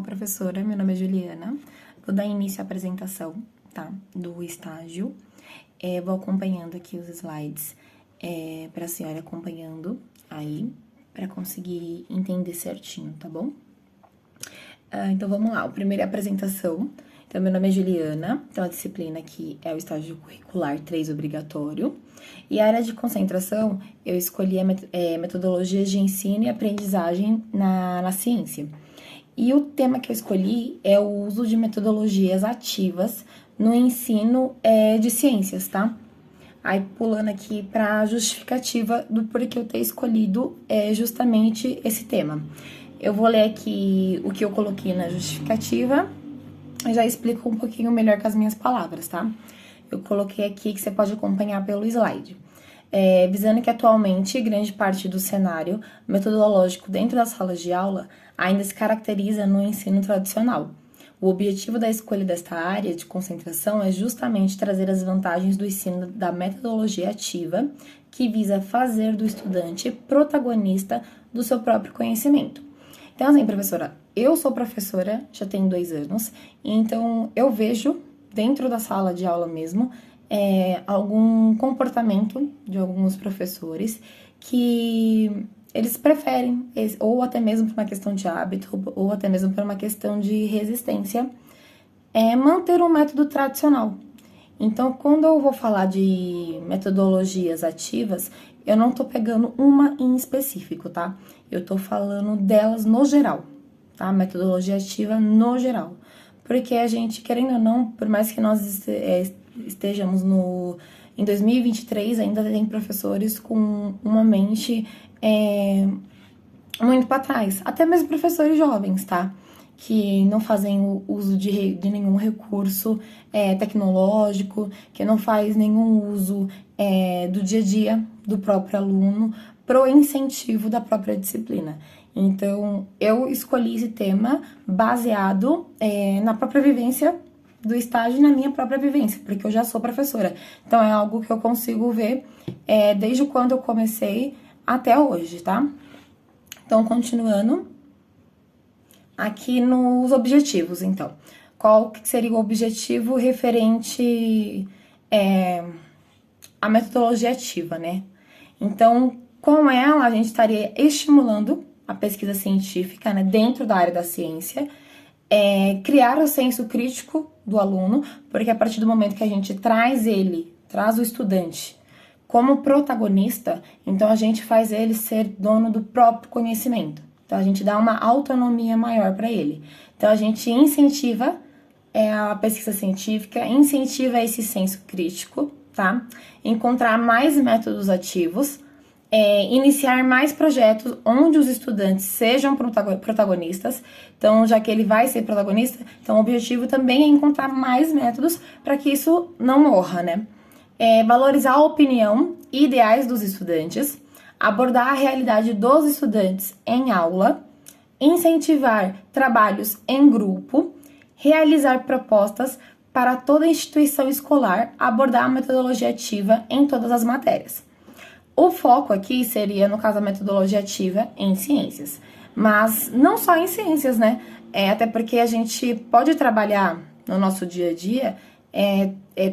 professora, meu nome é Juliana. Vou dar início à apresentação, tá? Do estágio. Vou acompanhando aqui os slides para a senhora acompanhando aí, para conseguir entender certinho, tá bom? Então vamos lá, a primeira é a apresentação. Então, meu nome é Juliana, então a disciplina aqui é o estágio curricular 3 obrigatório. E a área de concentração, eu escolhi metodologias de ensino e aprendizagem na ciência. E o tema que eu escolhi é o uso de metodologias ativas no ensino de ciências, tá? Aí, pulando aqui para a justificativa do porquê eu ter escolhido justamente esse tema. Eu vou ler aqui o que eu coloquei na justificativa e já explico um pouquinho melhor com as minhas palavras, tá? Eu coloquei aqui que você pode acompanhar pelo slide. Visando que atualmente grande parte do cenário metodológico dentro das salas de aula ainda se caracteriza no ensino tradicional. O objetivo da escolha desta área de concentração é justamente trazer as vantagens do ensino da metodologia ativa, que visa fazer do estudante protagonista do seu próprio conhecimento. Então, assim, professora, eu sou professora, já tenho 2 anos, então eu vejo dentro da sala de aula mesmo algum comportamento de alguns professores que eles preferem, ou até mesmo por uma questão de hábito, ou até mesmo por uma questão de resistência, manter um método tradicional. Então, quando eu vou falar de metodologias ativas, eu não tô pegando uma em específico, tá? Eu tô falando delas no geral, tá? Metodologia ativa no geral. Porque a gente, querendo ou não, por mais que nós estejamos em 2023, ainda tem professores com uma mente muito para trás. Até mesmo professores jovens, tá? Que não fazem o uso de nenhum recurso tecnológico, que não faz nenhum uso do dia a dia do próprio aluno pro incentivo da própria disciplina. Então, eu escolhi esse tema baseado na própria vivência do estágio e na minha própria vivência, porque eu já sou professora. Então, é algo que eu consigo ver desde quando eu comecei até hoje, tá? Então, continuando, aqui nos objetivos, então. Qual que seria o objetivo referente à metodologia ativa, né? Então, com ela, a gente estaria estimulando a pesquisa científica, né, dentro da área da ciência, criar o senso crítico do aluno, porque a partir do momento que a gente traz o estudante como protagonista, então a gente faz ele ser dono do próprio conhecimento. Então a gente dá uma autonomia maior para ele. Então a gente incentiva a pesquisa científica, incentiva esse senso crítico, tá? Encontrar mais métodos ativos, iniciar mais projetos onde os estudantes sejam protagonistas. Então, já que ele vai ser protagonista, então o objetivo também é encontrar mais métodos para que isso não morra, né? Valorizar a opinião e ideais dos estudantes, abordar a realidade dos estudantes em aula, incentivar trabalhos em grupo, realizar propostas para toda a instituição escolar, abordar a metodologia ativa em todas as matérias. O foco aqui seria, no caso, a metodologia ativa em ciências, mas não só em ciências, né? Até porque a gente pode trabalhar no nosso dia a dia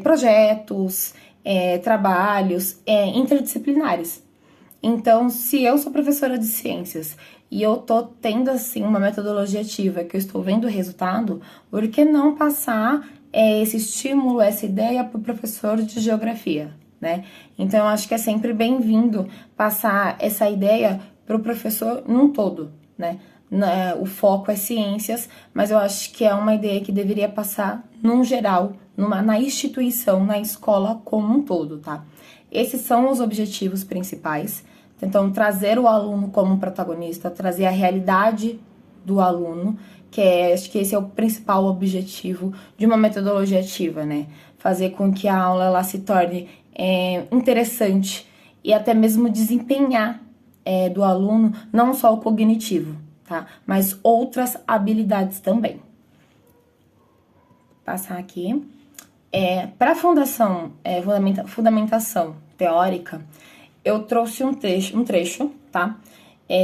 projetos, trabalhos interdisciplinares. Então, se eu sou professora de ciências e eu tô tendo, assim, uma metodologia ativa que eu estou vendo o resultado, por que não passar esse estímulo, essa ideia para o professor de geografia, né? Então, eu acho que é sempre bem-vindo passar essa ideia para o professor num todo, né? O foco é ciências, mas eu acho que é uma ideia que deveria passar num geral, na instituição, na escola como um todo, tá? Esses são os objetivos principais. Então, trazer o aluno como protagonista, trazer a realidade do aluno, acho que esse é o principal objetivo de uma metodologia ativa, né? Fazer com que a aula ela se torne interessante e até mesmo desempenhar do aluno não só o cognitivo, tá? Mas outras habilidades também. Passar aqui. Para a fundamentação teórica, eu trouxe um trecho, tá?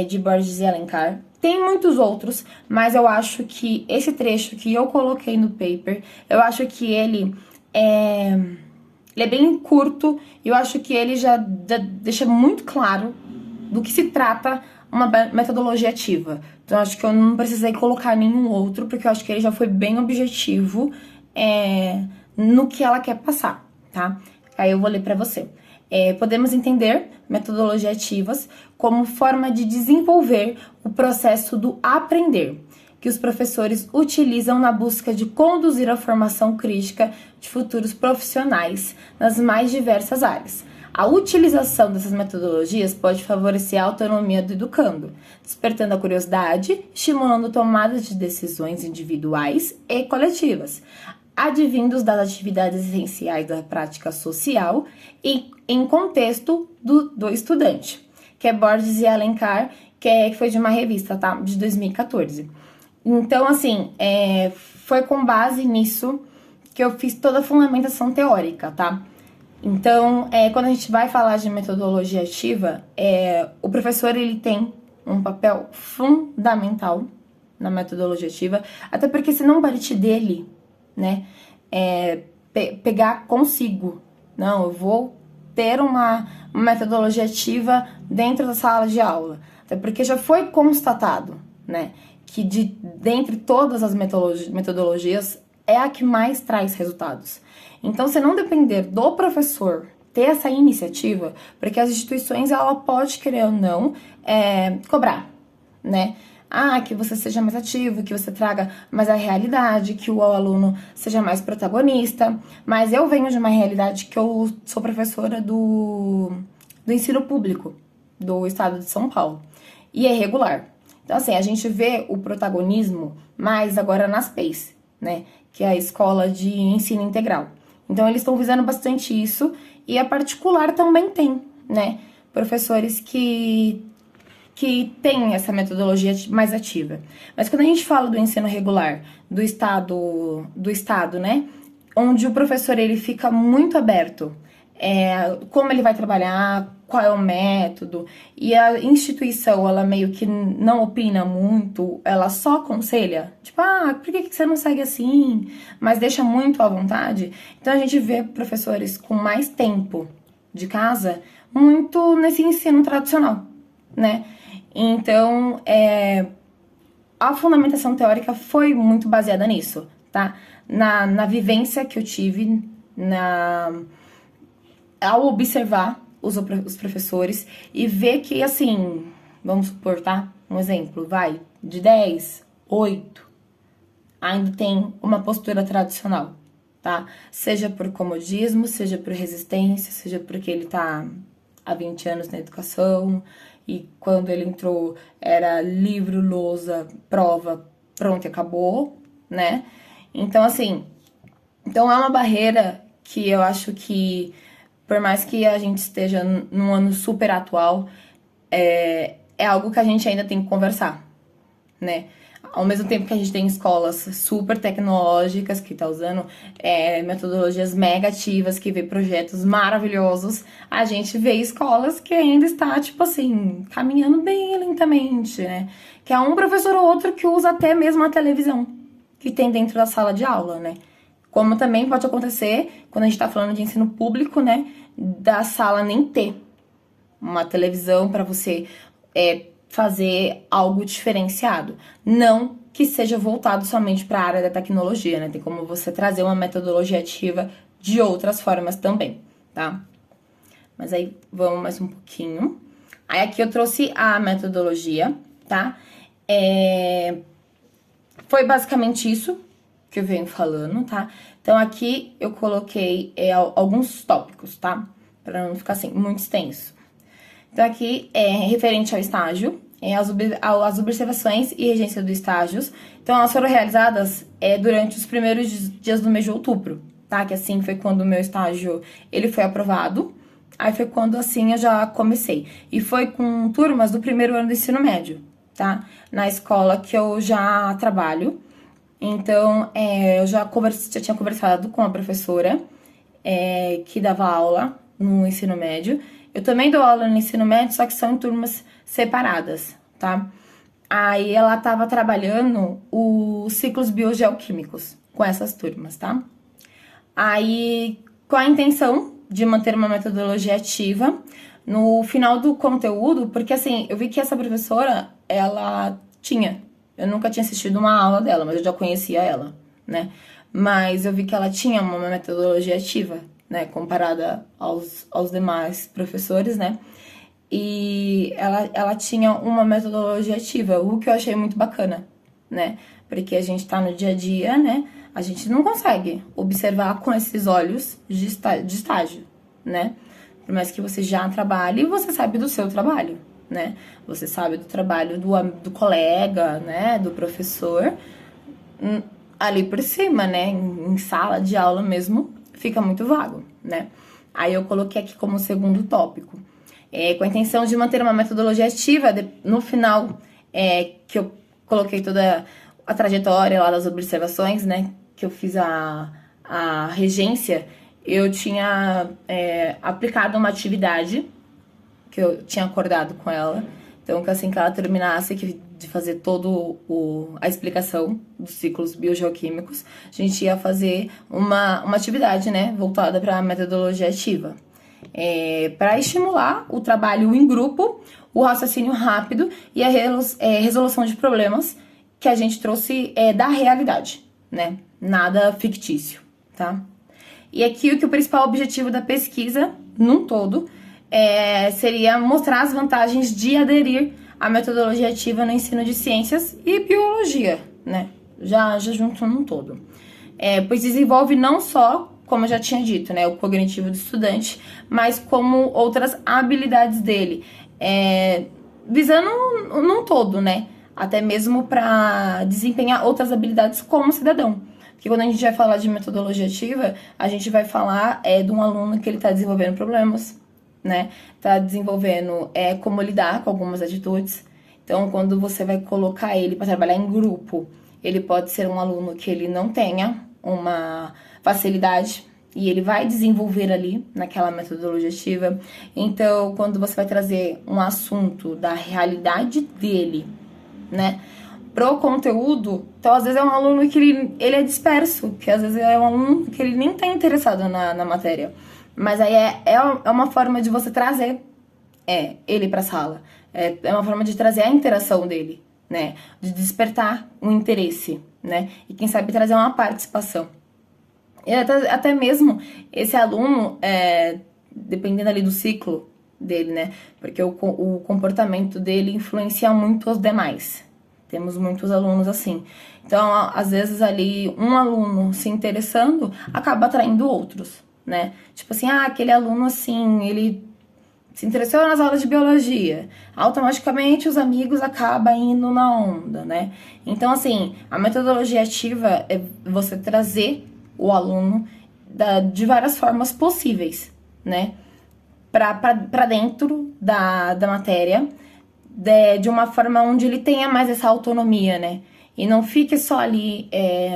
De Borges e Alencar, Tem muitos outros, mas eu acho que esse trecho que eu coloquei no paper, eu acho que ele é bem curto e eu acho que ele já deixa muito claro do que se trata uma metodologia ativa. Então, eu acho que eu não precisei colocar nenhum outro, porque eu acho que ele já foi bem objetivo no que ela quer passar, tá? Aí eu vou ler para você. Podemos entender metodologias ativas como forma de desenvolver o processo do aprender, que os professores utilizam na busca de conduzir a formação crítica de futuros profissionais nas mais diversas áreas. A utilização dessas metodologias pode favorecer a autonomia do educando, despertando a curiosidade, estimulando tomadas de decisões individuais e coletivas, advindos das atividades essenciais da prática social e em contexto do estudante, que é Borges e Alencar, que foi de uma revista, tá? De 2014. Então, assim, foi com base nisso que eu fiz toda a fundamentação teórica, tá? Então, quando a gente vai falar de metodologia ativa, o professor ele tem um papel fundamental na metodologia ativa, até porque se não parte dele, né, pegar consigo, não, eu vou ter uma metodologia ativa dentro da sala de aula, até porque já foi constatado, né, que dentre todas as metodologias é a que mais traz resultados. Então, se não depender do professor ter essa iniciativa, porque as instituições, ela pode querer ou não cobrar, né? Que você seja mais ativo, que você traga mais a realidade, que o aluno seja mais protagonista. Mas eu venho de uma realidade que eu sou professora do ensino público do estado de São Paulo. E é regular. Então, assim, a gente vê o protagonismo mais agora nas PEIs, né? Que é a Escola de Ensino Integral. Então, eles estão visando bastante isso. E a particular também tem, né? Professores que tem essa metodologia mais ativa. Mas quando a gente fala do ensino regular, do estado, né, onde o professor ele fica muito aberto, como ele vai trabalhar, qual é o método, e a instituição, ela meio que não opina muito, ela só aconselha, tipo, por que você não segue assim? Mas deixa muito à vontade. Então a gente vê professores com mais tempo de casa, muito nesse ensino tradicional, né? Então, a fundamentação teórica foi muito baseada nisso, tá? Na vivência que eu tive, ao observar os professores e ver que, assim, vamos supor, tá? Um exemplo, de 10, 8, ainda tem uma postura tradicional, tá? Seja por comodismo, seja por resistência, seja porque ele tá há 20 anos na educação e quando ele entrou era livro, lousa, prova, pronto, acabou, né? Então, assim, é uma barreira que eu acho que, por mais que a gente esteja num ano super atual, é algo que a gente ainda tem que conversar, né? Ao mesmo tempo que a gente tem escolas super tecnológicas que tá usando metodologias mega ativas, que vê projetos maravilhosos, a gente vê escolas que ainda está, tipo assim, caminhando bem lentamente, né? Que é um professor ou outro que usa até mesmo a televisão que tem dentro da sala de aula, né? Como também pode acontecer quando a gente tá falando de ensino público, né? Da sala nem ter uma televisão para você fazer algo diferenciado. Não que seja voltado somente para a área da tecnologia, né? Tem como você trazer uma metodologia ativa de outras formas também, tá? Mas aí, vamos mais um pouquinho. Aí aqui eu trouxe a metodologia, tá? Foi basicamente isso que eu venho falando, tá? Então, aqui eu coloquei alguns tópicos, tá? Para não ficar assim, muito extenso. Então, aqui é referente ao estágio, as observações e regência dos estágios. Então, elas foram realizadas durante os primeiros dias do mês de outubro, tá? Que assim foi quando o meu estágio ele foi aprovado. Aí foi quando assim eu já comecei. E foi com turmas do primeiro ano do ensino médio, tá? Na escola que eu já trabalho. Então, eu já tinha conversado com a professora que dava aula no ensino médio. Eu também dou aula no ensino médio, só que são em turmas separadas, tá? Aí ela tava trabalhando os ciclos biogeoquímicos com essas turmas, tá? Aí, com a intenção de manter uma metodologia ativa, no final do conteúdo, porque assim, eu vi que essa professora, eu nunca tinha assistido uma aula dela, mas eu já conhecia ela, né? Mas eu vi que ela tinha uma metodologia ativa, né? Comparada aos demais professores, né? E ela tinha uma metodologia ativa, o que eu achei muito bacana, né? Porque a gente tá no dia a dia, né? A gente não consegue observar com esses olhos de estágio, né? Por mais que você já trabalhe, você sabe do seu trabalho, né? Você sabe do trabalho do colega, né? Do professor, ali por cima, né? Em sala de aula mesmo, fica muito vago, né? Aí eu coloquei aqui como segundo tópico. Com a intenção de manter uma metodologia ativa, no final, que eu coloquei toda a trajetória lá das observações, né? Que eu fiz a regência, eu tinha aplicado uma atividade que eu tinha acordado com ela. Então, que assim que ela terminasse de fazer toda a explicação dos ciclos biogeoquímicos, a gente ia fazer uma atividade, né, voltada para a metodologia ativa. Para estimular o trabalho em grupo, o raciocínio rápido e a resolução de problemas que a gente trouxe da realidade, né? Nada fictício, tá? E aqui o principal objetivo da pesquisa, num todo, seria mostrar as vantagens de aderir à metodologia ativa no ensino de ciências e biologia, né? Já junto num todo. Pois desenvolve não só, como eu já tinha dito, né, o cognitivo do estudante, mas como outras habilidades dele, visando num todo, né? Até mesmo para desempenhar outras habilidades como cidadão. Porque quando a gente vai falar de metodologia ativa, a gente vai falar de um aluno que ele está desenvolvendo problemas, né? Está desenvolvendo como lidar com algumas atitudes. Então, quando você vai colocar ele para trabalhar em grupo, ele pode ser um aluno que ele não tenha uma facilidade e ele vai desenvolver ali naquela metodologia ativa. Então, quando você vai trazer um assunto da realidade dele, né, pro conteúdo, então às vezes é um aluno que ele é disperso, que às vezes é um aluno que ele nem tá interessado na matéria. Mas aí é uma forma de você trazer ele pra sala. É uma forma de trazer a interação dele, né? De despertar um interesse, né? E quem sabe trazer uma participação. E até mesmo esse aluno, dependendo ali do ciclo dele, né? Porque o comportamento dele influencia muito os demais. Temos muitos alunos assim. Então, às vezes ali, um aluno se interessando acaba atraindo outros, né? Tipo assim, aquele aluno assim, ele se interessou nas aulas de biologia. Automaticamente os amigos acabam indo na onda, né? Então, assim, a metodologia ativa é você trazer o aluno de várias formas possíveis, né? Para dentro da matéria, de uma forma onde ele tenha mais essa autonomia, né? E não fique só ali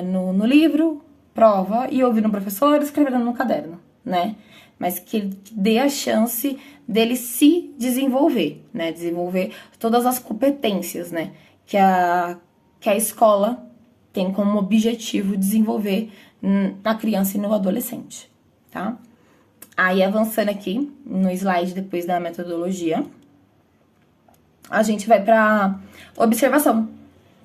no livro, prova, e ouvindo o professor, escrevendo no caderno, né? Mas que dê a chance dele se desenvolver, né? Desenvolver todas as competências, né? Que a escola tem como objetivo desenvolver na criança e no adolescente, tá? Aí, avançando aqui no slide depois da metodologia, a gente vai para observação,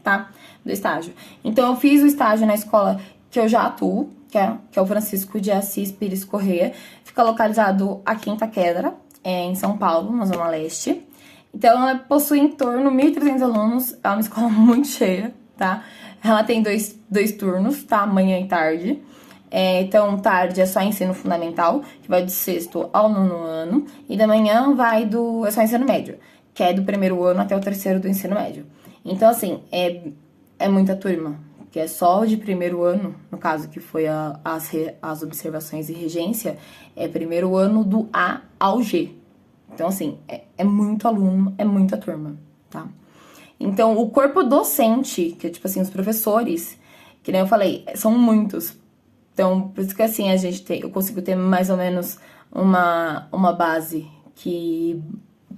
tá? Do estágio. Então, eu fiz o estágio na escola que eu já atuo, que é o Francisco de Assis Pires Corrêa. Fica localizado aqui em Itaquera, em São Paulo, na Zona Leste. Então, ela possui em torno de 1.300 alunos. É uma escola muito cheia, tá? Ela tem dois turnos, tá? Manhã e tarde. Então, tarde é só ensino fundamental, que vai do 6º ao 9º ano. E da manhã é só ensino médio, que é do 1º ano até o 3º do ensino médio. Então, assim, é muita turma, que é só de 1º ano, no caso que foi as observações e regência, é 1º ano do A ao G. Então, assim, é muito aluno, é muita turma, tá? Então, o corpo docente, que é tipo assim, os professores, que nem eu falei, são muitos. Então, por isso que assim, eu consigo ter mais ou menos uma base que,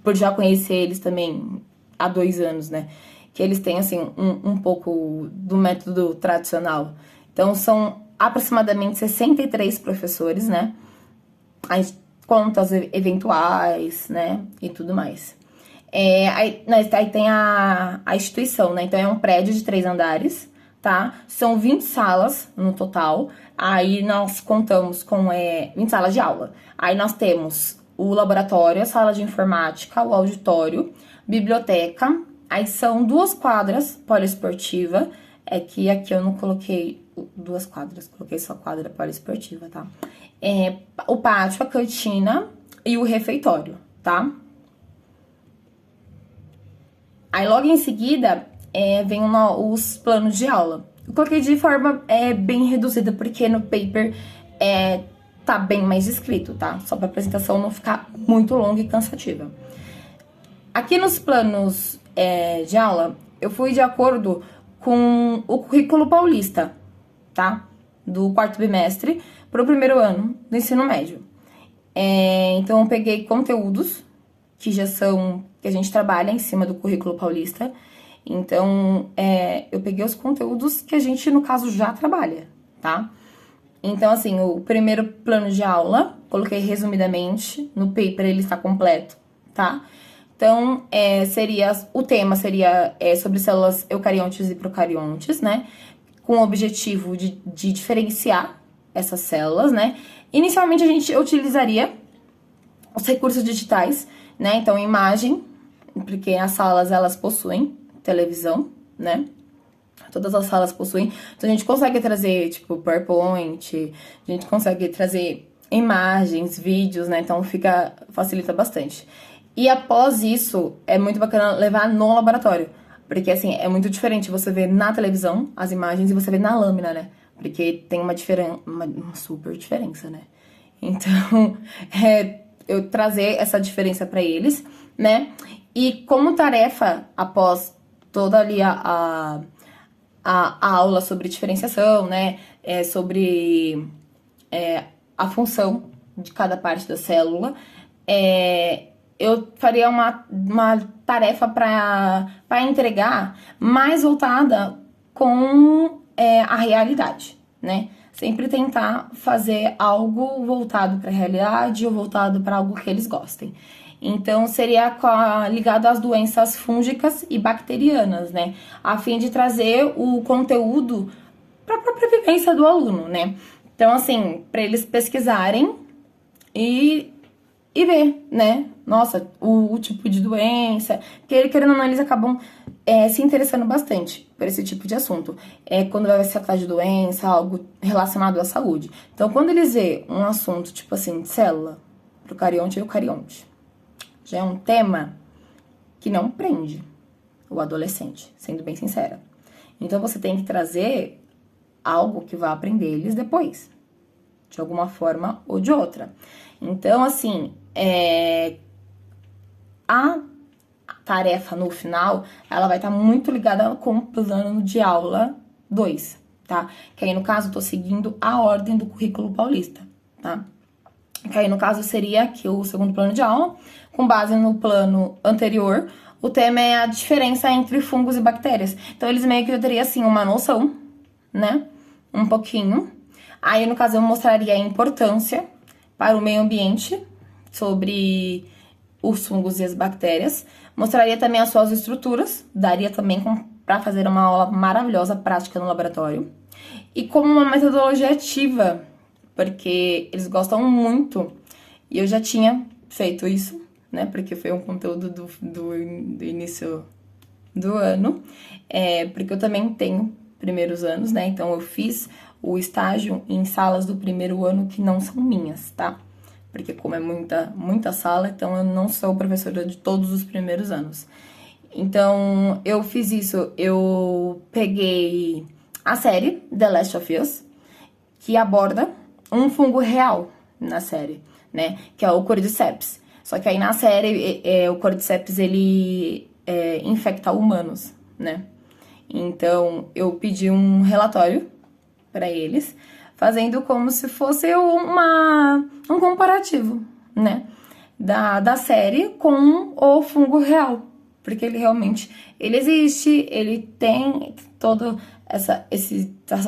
por já conhecer eles também há 2 anos, né? que eles têm, assim, um pouco do método tradicional. Então, são aproximadamente 63 professores, né? As contas eventuais, né? E tudo mais. Aí tem a instituição, né? Então, é um prédio de 3 andares, tá? São 20 salas no total. Aí, nós contamos com 20 salas de aula. Aí, nós temos o laboratório, a sala de informática, o auditório, biblioteca. Aí, são 2 quadras poliesportiva. É que aqui eu não coloquei 2 quadras, coloquei só quadra poliesportiva, tá? O pátio, a cantina e o refeitório, tá? Aí logo em seguida vem os planos de aula. Eu coloquei de forma bem reduzida, porque no paper tá bem mais escrito, tá? Só pra apresentação não ficar muito longa e cansativa. Aqui nos planos de aula, eu fui de acordo com o currículo paulista, tá? Do 4º bimestre pro 1º ano do ensino médio. Então, eu peguei conteúdos que já são, que a gente trabalha em cima do currículo paulista. Então, eu peguei os conteúdos que a gente, no caso, já trabalha, tá? Então, assim, o primeiro plano de aula, coloquei resumidamente, no paper ele está completo, tá? Então, o tema seria sobre células eucariontes e procariontes, né? Com o objetivo de diferenciar essas células, né? Inicialmente, a gente utilizaria os recursos digitais, né? Então, imagem, porque as salas, elas possuem televisão, né? Todas as salas possuem. Então, a gente consegue trazer, tipo, PowerPoint, a gente consegue trazer imagens, vídeos, né? Então, facilita bastante. E após isso, é muito bacana levar no laboratório. Porque, assim, é muito diferente você ver na televisão as imagens e você ver na lâmina, né? Porque tem uma super diferença, né? Então, eu trazer essa diferença para eles, né? E como tarefa, após toda ali a aula sobre diferenciação, né? Sobre a função de cada parte da célula, eu faria uma tarefa para entregar mais voltada com a realidade, né? Sempre tentar fazer algo voltado para a realidade ou voltado para algo que eles gostem. Então, seria ligado às doenças fúngicas e bacterianas, né? A fim de trazer o conteúdo para a própria vivência do aluno, né? Então, assim, para eles pesquisarem e ver, né? Nossa, o tipo de doença. Porque, querendo ou não, eles acabam se interessando bastante por esse tipo de assunto. Quando vai se tratar de doença, algo relacionado à saúde. Então, quando eles vê um assunto, tipo assim, célula, procarionte e eucarionte, já é um tema que não prende o adolescente, sendo bem sincera. Então, você tem que trazer algo que vai aprender eles depois, de alguma forma ou de outra. Então, assim, a tarefa no final, ela vai estar muito ligada com o plano de aula 2, tá? Que aí, no caso, eu tô seguindo a ordem do currículo paulista, tá? Que aí, no caso, seria aqui o segundo plano de aula, com base no plano anterior. O tema é a diferença entre fungos e bactérias. Então, eles meio que teriam, assim, uma noção, né? Um pouquinho. Aí, no caso, eu mostraria a importância para o meio ambiente sobre os fungos e as bactérias. Mostraria também as suas estruturas. Daria também para fazer uma aula maravilhosa, prática no laboratório. E como uma metodologia ativa, porque eles gostam muito. E eu já tinha feito isso, né? Porque foi um conteúdo do início do ano. Porque eu também tenho primeiros anos, né? Então, eu fiz o estágio em salas do primeiro ano que não são minhas, tá? Porque como é muita sala, então eu não sou professora de todos os primeiros anos. Então, eu fiz isso, eu peguei a série The Last of Us, que aborda um fungo real na série, né? Que é o Cordyceps. Só que aí na série, o Cordyceps, ele infecta humanos, né? Então, eu pedi um relatório para eles, fazendo como se fosse um comparativo, né? Da série com o fungo real, porque ele realmente, ele existe, ele tem toda essa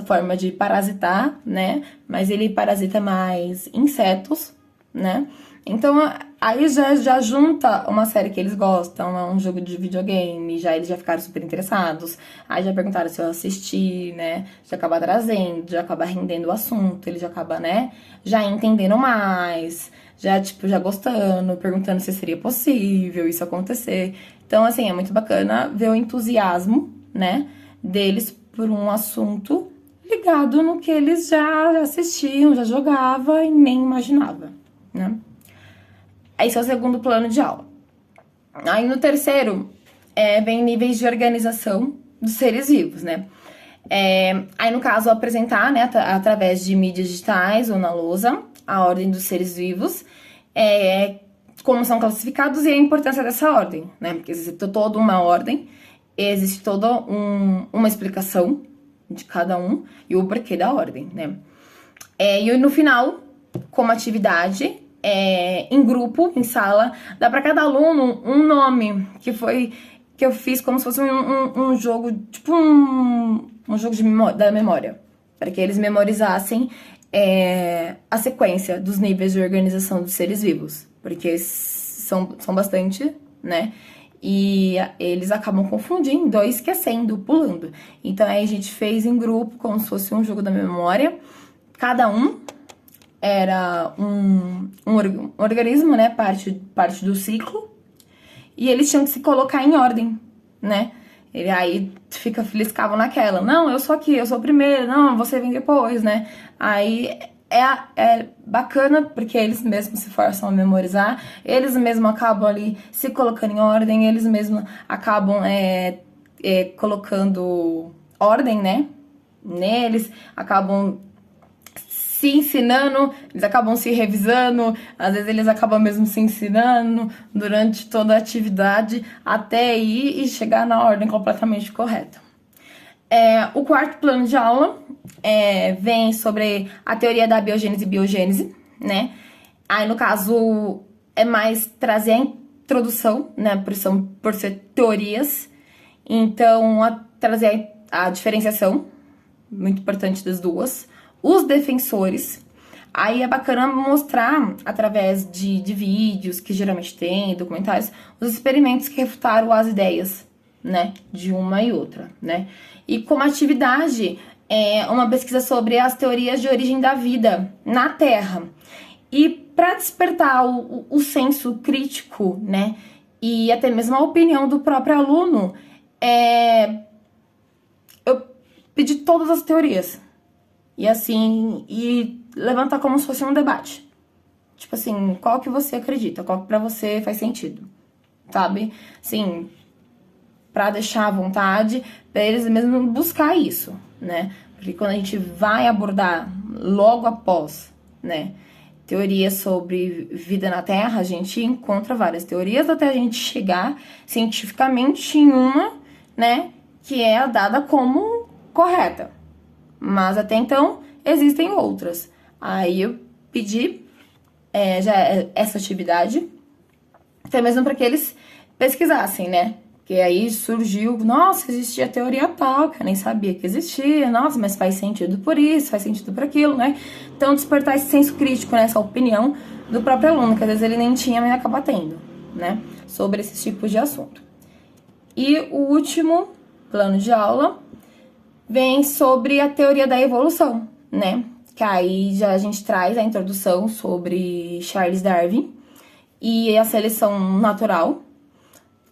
forma de parasitar, né? Mas ele parasita mais insetos, né? Então, aí já junta uma série que eles gostam, é um jogo de videogame, eles já ficaram super interessados. Aí já perguntaram se eu assisti, né? Já acaba trazendo, já acaba rendendo o assunto, ele já acaba, né? Já entendendo mais, já, tipo, já gostando, perguntando se seria possível isso acontecer. Então, assim, é muito bacana ver o entusiasmo, né, deles por um assunto ligado no que eles já assistiam, já jogavam e nem imaginavam, né? Esse é o segundo plano de aula. Aí no terceiro, vem níveis de organização dos seres vivos, né? Aí no caso, apresentar, né, através de mídias digitais ou na lousa, a ordem dos seres vivos, como são classificados e a importância dessa ordem, né? Porque existe toda uma ordem, existe toda uma explicação de cada um e o porquê da ordem, né? E no final, como atividade, em grupo, em sala, dá para cada aluno um nome que eu fiz como se fosse um jogo, tipo um jogo da memória, para que eles memorizassem a sequência dos níveis de organização dos seres vivos, porque são bastante, né? E eles acabam confundindo ou esquecendo, pulando. Então aí a gente fez em grupo, como se fosse um jogo da memória. Cada um era um organismo, né? Parte do ciclo. E eles tinham que se colocar em ordem, né? Aí eles ficavam naquela. Não, eu sou aqui, eu sou o primeiro. Não, você vem depois, né? Aí é bacana porque eles mesmos se forçam a memorizar. Eles mesmos acabam ali se colocando em ordem. Eles mesmos acabam colocando ordem, né? Neles. Acabam se ensinando, eles acabam se revisando, às vezes eles acabam mesmo se ensinando durante toda a atividade até ir e chegar na ordem completamente correta. O quarto plano de aula vem sobre a teoria da biogênese e biogênese, né? Aí, no caso, é mais trazer a introdução, né? Por ser teorias. Então, trazer a diferenciação, muito importante das duas. Os defensores, aí é bacana mostrar, através de vídeos, que geralmente tem, documentários, os experimentos que refutaram as ideias, né, de uma e outra, né. E como atividade, uma pesquisa sobre as teorias de origem da vida na Terra. E para despertar o senso crítico, né, e até mesmo a opinião do próprio aluno, eu pedi todas as teorias. E assim, levantar como se fosse um debate. Tipo assim, qual que você acredita? Qual que pra você faz sentido? Sabe? Assim, pra deixar à vontade, pra eles mesmos buscar isso, né? Porque quando a gente vai abordar logo após, né, teorias sobre vida na Terra, a gente encontra várias teorias até a gente chegar cientificamente em uma, né, que é dada como correta. Mas até então, existem outras. Aí eu pedi essa atividade, até mesmo para que eles pesquisassem, né? Porque aí surgiu, nossa, existia teoria tal, que eu nem sabia que existia, nossa, mas faz sentido por isso, faz sentido por aquilo, né? Então, despertar esse senso crítico, né? Essa opinião do próprio aluno, que às vezes ele nem tinha, mas acaba tendo, né? Sobre esses tipos de assunto. E o último plano de aula vem sobre a teoria da evolução, né? Que aí já a gente traz a introdução sobre Charles Darwin e a seleção natural.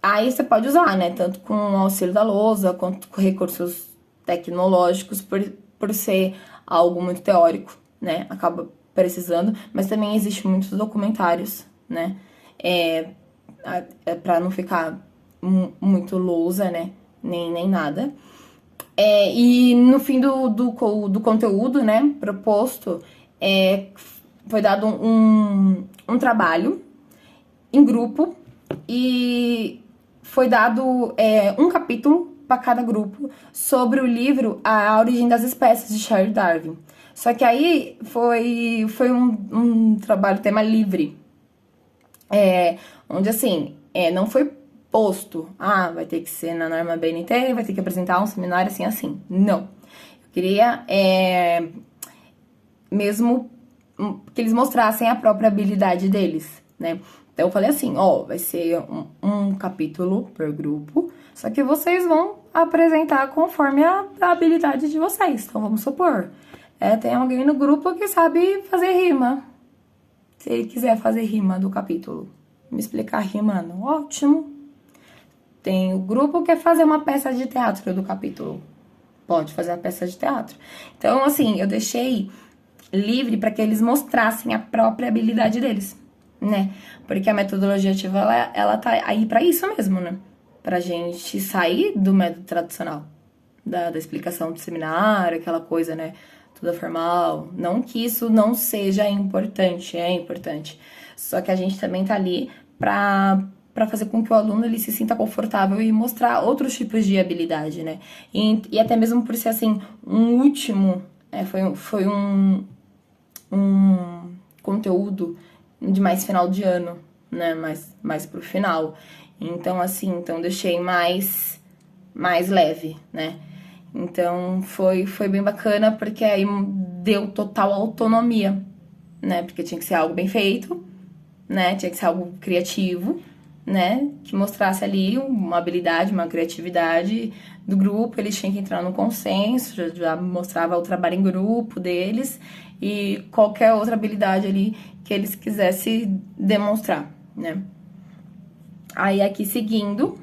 Aí você pode usar, né? Tanto com o auxílio da lousa, quanto com recursos tecnológicos, por ser algo muito teórico, né? Acaba precisando, mas também existem muitos documentários, né? Pra não ficar muito lousa, né? Nem nada. E no fim do conteúdo, né, proposto, foi dado um trabalho em grupo e foi dado um capítulo para cada grupo sobre o livro A Origem das Espécies, de Charles Darwin. Só que aí foi um trabalho tema livre, onde assim, não foi imposto. Ah, vai ter que ser na norma BNT, vai ter que apresentar um seminário assim, assim. Não. Eu queria mesmo que eles mostrassem a própria habilidade deles, né? Então eu falei assim, ó, vai ser um capítulo por grupo, só que vocês vão apresentar conforme a habilidade de vocês. Então vamos supor, tem alguém no grupo que sabe fazer rima. Se ele quiser fazer rima do capítulo, me explicar rimando, ótimo. Tem o grupo que quer fazer uma peça de teatro do capítulo, pode fazer a peça de teatro. Então, assim, eu deixei livre para que eles mostrassem a própria habilidade deles, né? Porque a metodologia ativa, ela tá aí para isso mesmo, né? Pra gente sair do método tradicional, da explicação do seminário, aquela coisa, né? Tudo formal. Não que isso não seja importante, é importante. Só que a gente também tá ali para fazer com que o aluno ele se sinta confortável e mostrar outros tipos de habilidade, né? E até mesmo por ser assim, um último, foi um conteúdo de mais final de ano, né? Mais pro final. Então, assim, deixei mais leve, né? Então, foi bem bacana, porque aí deu total autonomia, né? Porque tinha que ser algo bem feito, né? Tinha que ser algo criativo, né? Que mostrasse ali uma habilidade, uma criatividade do grupo. Eles tinham que entrar no consenso, já mostrava o trabalho em grupo deles e qualquer outra habilidade ali que eles quisessem demonstrar, né? Aí aqui seguindo,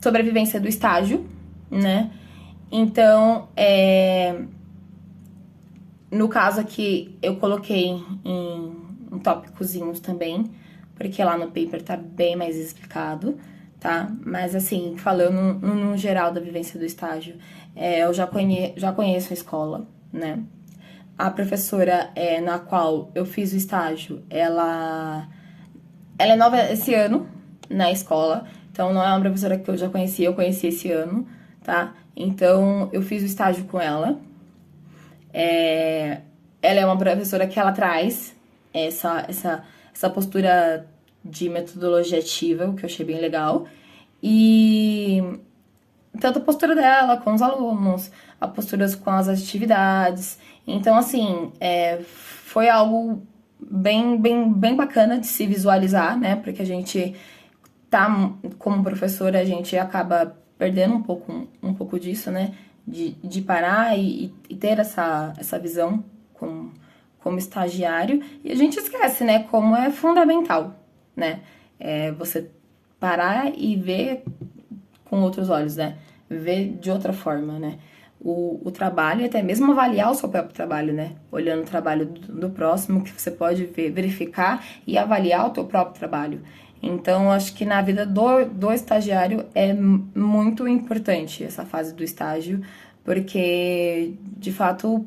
sobrevivência do estágio, né? Então, no caso aqui, eu coloquei em tópicozinhos também, porque lá no paper tá bem mais explicado, tá? Mas assim, falando no geral da vivência do estágio, eu já conheço a escola, né? A professora na qual eu fiz o estágio, ela é nova esse ano na escola, então não é uma professora que eu já conhecia, eu conheci esse ano, tá? Então eu fiz o estágio com ela. Ela é uma professora que ela traz essa postura de metodologia ativa, o que eu achei bem legal. E tanto a postura dela com os alunos, a postura com as atividades. Então, assim, foi algo bem bacana de se visualizar, né? Porque a gente tá, como professora, a gente acaba perdendo um pouco disso, né? De parar e ter essa visão como estagiário. E a gente esquece, né? Como é fundamental, né? Você parar e ver com outros olhos, né? Ver de outra forma, né? O trabalho e até mesmo avaliar o seu próprio trabalho, né? Olhando o trabalho do próximo, que você pode verificar e avaliar o teu próprio trabalho. Então, acho que na vida do estagiário é muito importante essa fase do estágio, porque, de fato,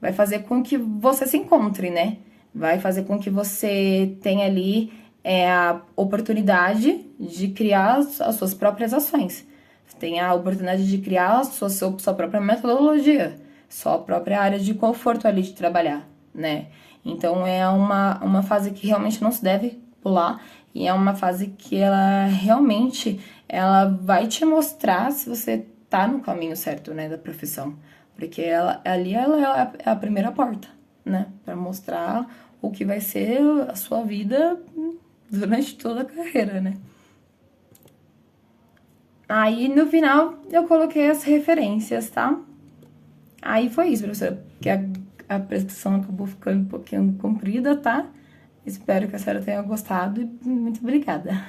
vai fazer com que você se encontre, né? Vai fazer com que você tenha ali a oportunidade de criar as suas próprias ações. Você tem a oportunidade de criar a sua própria metodologia, sua própria área de conforto ali de trabalhar, né? Então, é uma fase que realmente não se deve pular e é uma fase que ela realmente vai te mostrar se você tá no caminho certo, né, da profissão. Porque ela é a primeira porta, né, para mostrar o que vai ser a sua vida durante toda a carreira, né. Aí, no final, eu coloquei as referências, tá? Aí foi isso, professora, porque a apresentação acabou ficando um pouquinho comprida, tá? Espero que a senhora tenha gostado e muito obrigada.